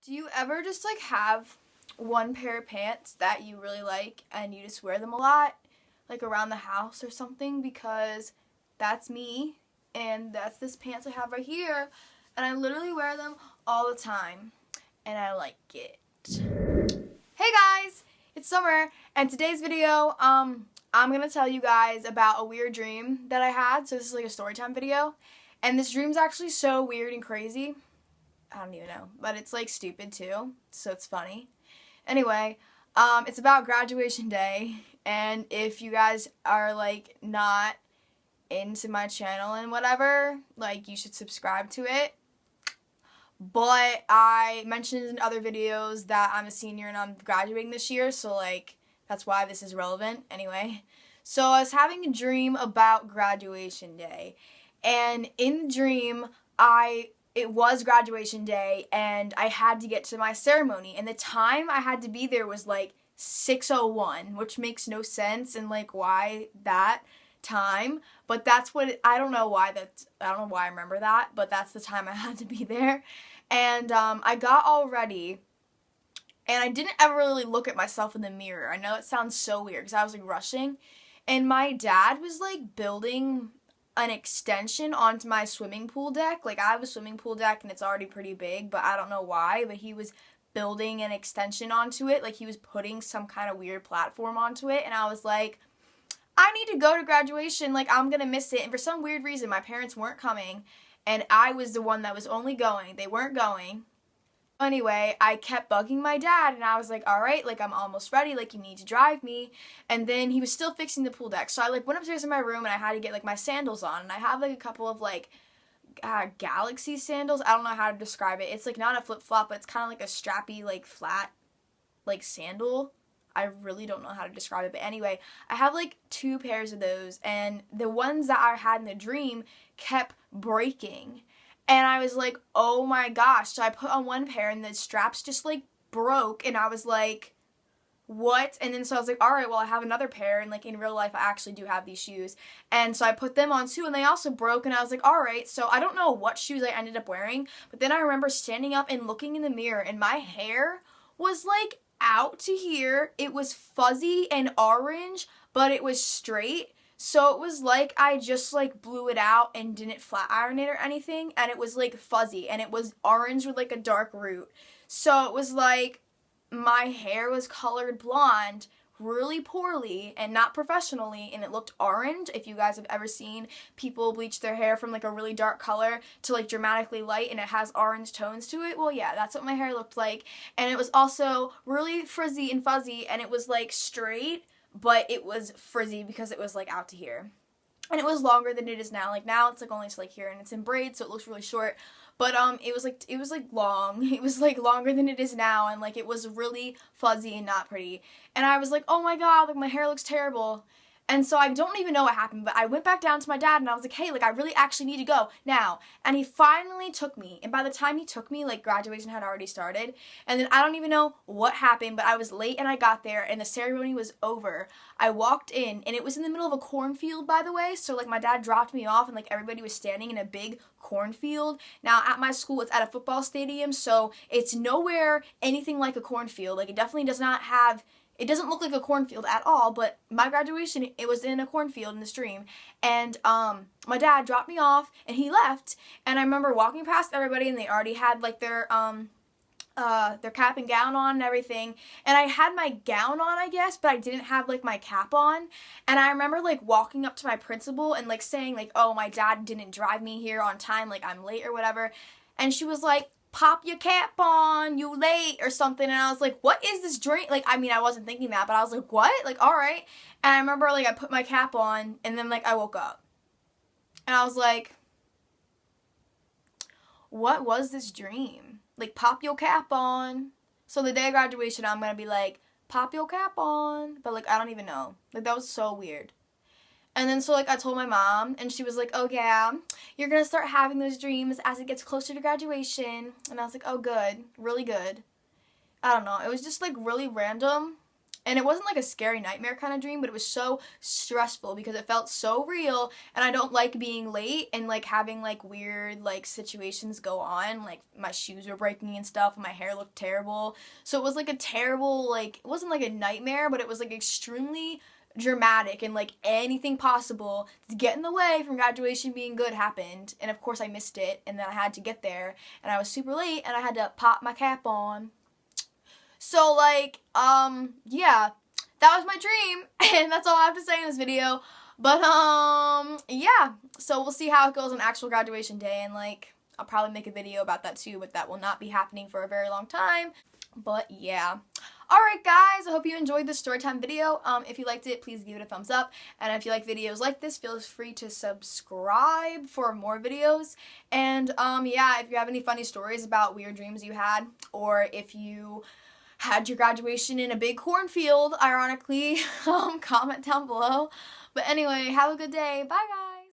Do you ever just like have one pair of pants that you really like and you just wear them a lot, like around the house or something? Because that's me, and that's this pants I have right here, and I literally wear them all the time, and I like it. Hey guys, it's Summer, and today's video, I'm gonna tell you guys about a weird dream that I had. So this is like a story time video, and this dream's actually so weird and crazy. I don't even know, but it's like stupid too, so it's funny. Anyway, it's about graduation day, and if you guys are like not into my channel and whatever, like you should subscribe to it. But I mentioned in other videos that I'm a senior and I'm graduating this year, so like that's why this is relevant. Anyway, so I was having a dream about graduation day, and in the dream it was graduation day and I had to get to my ceremony, and the time I had to be there was like 6:01, which makes no sense, and like why that time, but that's what I don't know why I remember that, but that's the time I had to be there. And I got all ready, and I didn't ever really look at myself in the mirror. I know it sounds so weird because I was like rushing, and my dad was like building an extension onto my swimming pool deck. Like, I have a swimming pool deck and it's already pretty big, but I don't know why, but he was building an extension onto it. Like, he was putting some kind of weird platform onto it, and I was like, I need to go to graduation, like I'm gonna miss it. And for some weird reason my parents weren't coming, and I was the one that was only going. They weren't going. Anyway, I kept bugging my dad, and I was like, alright, like I'm almost ready, like you need to drive me. And then he was still fixing the pool deck, so I like went upstairs in my room and I had to get like my sandals on, and I have like a couple of like Galaxy sandals. I don't know how to describe it. It's like not a flip-flop, but it's kind of like a strappy, like flat like sandal. I really don't know how to describe it, but anyway, I have like 2 pairs of those, and the ones that I had in the dream kept breaking. And I was like, oh my gosh. So I put on one pair and the straps just like broke, and I was like, what? And then so I was like, alright, well I have another pair, and like in real life I actually do have these shoes. And so I put them on too, and they also broke, and I was like, alright. So I don't know what shoes I ended up wearing, but then I remember standing up and looking in the mirror, and my hair was like out to here. It was fuzzy and orange, but it was straight. So it was like I just like blew it out and didn't flat iron it or anything, and it was like fuzzy, and it was orange with like a dark root. So it was like my hair was colored blonde really poorly and not professionally, and it looked orange. If you guys have ever seen people bleach their hair from like a really dark color to like dramatically light and it has orange tones to it, well yeah, that's what my hair looked like. And it was also really frizzy and fuzzy, and it was like straight, but it was frizzy because it was like out to here. And it was longer than it is now. Like now it's like only to like here, and it's in braids, so it looks really short. But it was like long. It was like longer than it is now, and like it was really fuzzy and not pretty. And I was like, oh my god, like my hair looks terrible. And so I don't even know what happened, but I went back down to my dad and I was like, hey, like I really actually need to go now. And he finally took me. And by the time he took me, like graduation had already started. And then I don't even know what happened, but I was late and I got there and the ceremony was over. I walked in, and it was in the middle of a cornfield, by the way. So like my dad dropped me off, and like everybody was standing in a big cornfield. Now at my school it's at a football stadium, so it's nowhere anything like a cornfield. Like it definitely does not have, it doesn't look like a cornfield at all, but my graduation, it was in a cornfield in this dream. And my dad dropped me off and he left, and I remember walking past everybody, and they already had like their cap and gown on and everything, and I had my gown on, I guess, but I didn't have like my cap on. And I remember like walking up to my principal and like saying like, oh, my dad didn't drive me here on time, like I'm late or whatever. And she was like, pop your cap on, you late or something. And I was like, what is this dream? Like, I mean, I wasn't thinking that, but I was like, what? Like, all right. And I remember like I put my cap on, and then like I woke up and I was like, what was this dream? Like, pop your cap on. So the day of graduation I'm gonna be like, pop your cap on, but like I don't even know. Like that was so weird. And then so like I told my mom, and she was like, oh yeah, you're gonna start having those dreams as it gets closer to graduation. And I was like, oh good, really good. I don't know, it was just like really random, And it wasn't like a scary nightmare kind of dream, but it was so stressful because it felt so real, and I don't like being late and like having like weird like situations go on, like my shoes were breaking and stuff and my hair looked terrible. So it was like a terrible, like, it wasn't like a nightmare, but it was like extremely dramatic, and like anything possible to get in the way from graduation being good happened. And of course I missed it, and then I had to get there and I was super late and I had to pop my cap on. So like, yeah, that was my dream, and that's all I have to say in this video. But yeah, so we'll see how it goes on actual graduation day, and like, I'll probably make a video about that too, but that will not be happening for a very long time. But yeah. Alright guys, I hope you enjoyed this storytime video. If you liked it, please give it a thumbs up. And if you like videos like this, feel free to subscribe for more videos. And yeah, if you have any funny stories about weird dreams you had, or if you had your graduation in a big cornfield, ironically, comment down below. But anyway, have a good day. Bye guys.